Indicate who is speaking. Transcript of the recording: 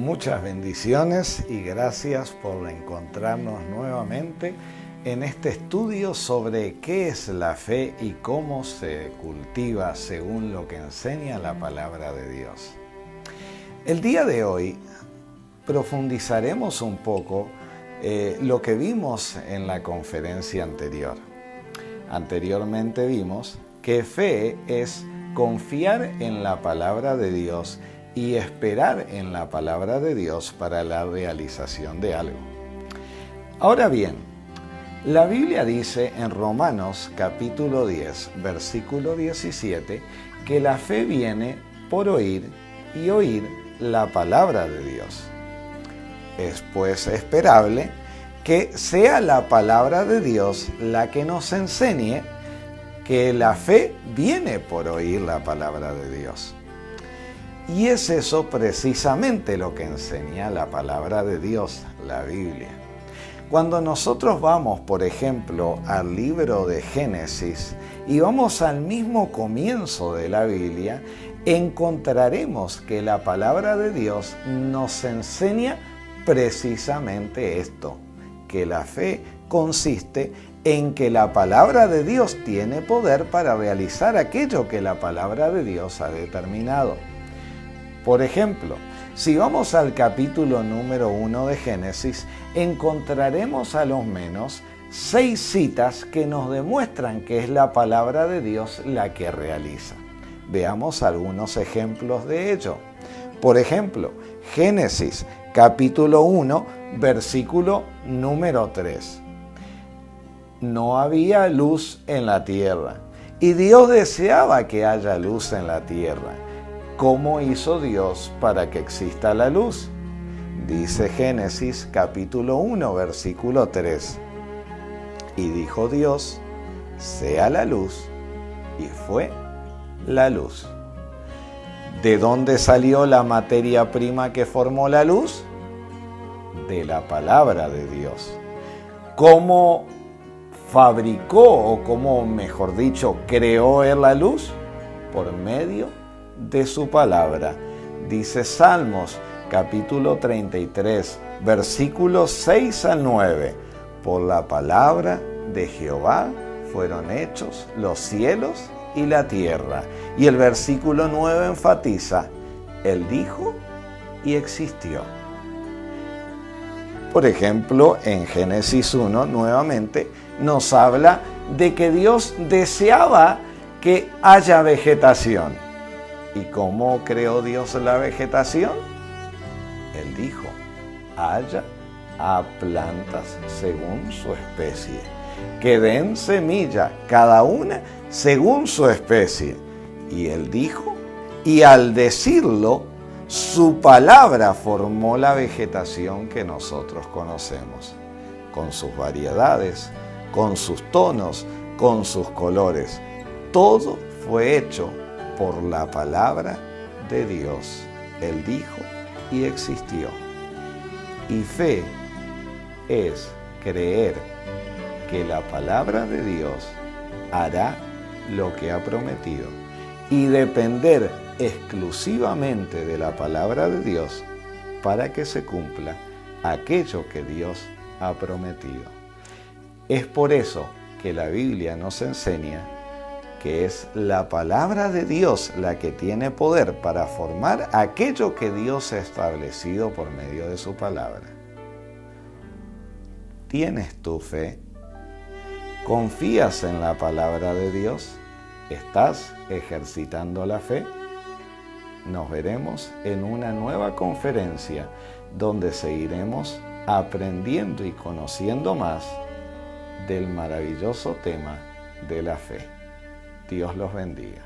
Speaker 1: Muchas bendiciones y gracias por encontrarnos nuevamente en este estudio sobre qué es la fe y cómo se cultiva según lo que enseña la palabra de Dios. El día de hoy profundizaremos un poco lo que vimos en la conferencia anterior. Anteriormente vimos que fe es confiar en la palabra de Dios y esperar en la palabra de Dios para la realización de algo. Ahora bien, la Biblia dice en Romanos capítulo 10, versículo 17, que la fe viene por oír y oír la palabra de Dios. Es pues esperable que sea la palabra de Dios la que nos enseñe que la fe viene por oír la palabra de Dios. Y es eso precisamente lo que enseña la palabra de Dios, la Biblia. Cuando nosotros vamos, por ejemplo, al libro de Génesis y vamos al mismo comienzo de la Biblia, encontraremos que la palabra de Dios nos enseña precisamente esto, que la fe consiste en que la palabra de Dios tiene poder para realizar aquello que la palabra de Dios ha determinado. Por ejemplo, si vamos al capítulo número 1 de Génesis, encontraremos a lo menos 6 citas que nos demuestran que es la palabra de Dios la que realiza. Veamos algunos ejemplos de ello. Por ejemplo, Génesis capítulo 1, versículo número 3. No había luz en la tierra, y Dios deseaba que haya luz en la tierra. ¿Cómo hizo Dios para que exista la luz? Dice Génesis capítulo 1, versículo 3. Y dijo Dios, sea la luz, y fue la luz. ¿De dónde salió la materia prima que formó la luz? De la palabra de Dios. ¿Cómo fabricó, o cómo, mejor dicho, creó él la luz? Por medio de su palabra. Dice Salmos capítulo 33, versículos 6 al 9. Por la palabra de Jehová fueron hechos los cielos y la tierra. Y el versículo 9 enfatiza, Él dijo y existió. Por ejemplo, en Génesis 1, nuevamente, nos habla de que Dios deseaba que haya vegetación. ¿Y cómo creó Dios la vegetación? Él dijo, haya a plantas según su especie, que den semilla cada una según su especie. Y Él dijo, y al decirlo, su palabra formó la vegetación que nosotros conocemos, con sus variedades, con sus tonos, con sus colores. Todo fue hecho por la palabra de Dios. Él dijo y existió. Y fe es creer que la palabra de Dios hará lo que ha prometido y depender exclusivamente de la palabra de Dios para que se cumpla aquello que Dios ha prometido. Es por eso que la Biblia nos enseña que es la palabra de Dios la que tiene poder para formar aquello que Dios ha establecido por medio de su palabra. ¿Tienes tu fe? ¿Confías en la palabra de Dios? ¿Estás ejercitando la fe? Nos veremos en una nueva conferencia donde seguiremos aprendiendo y conociendo más del maravilloso tema de la fe. Dios los bendiga.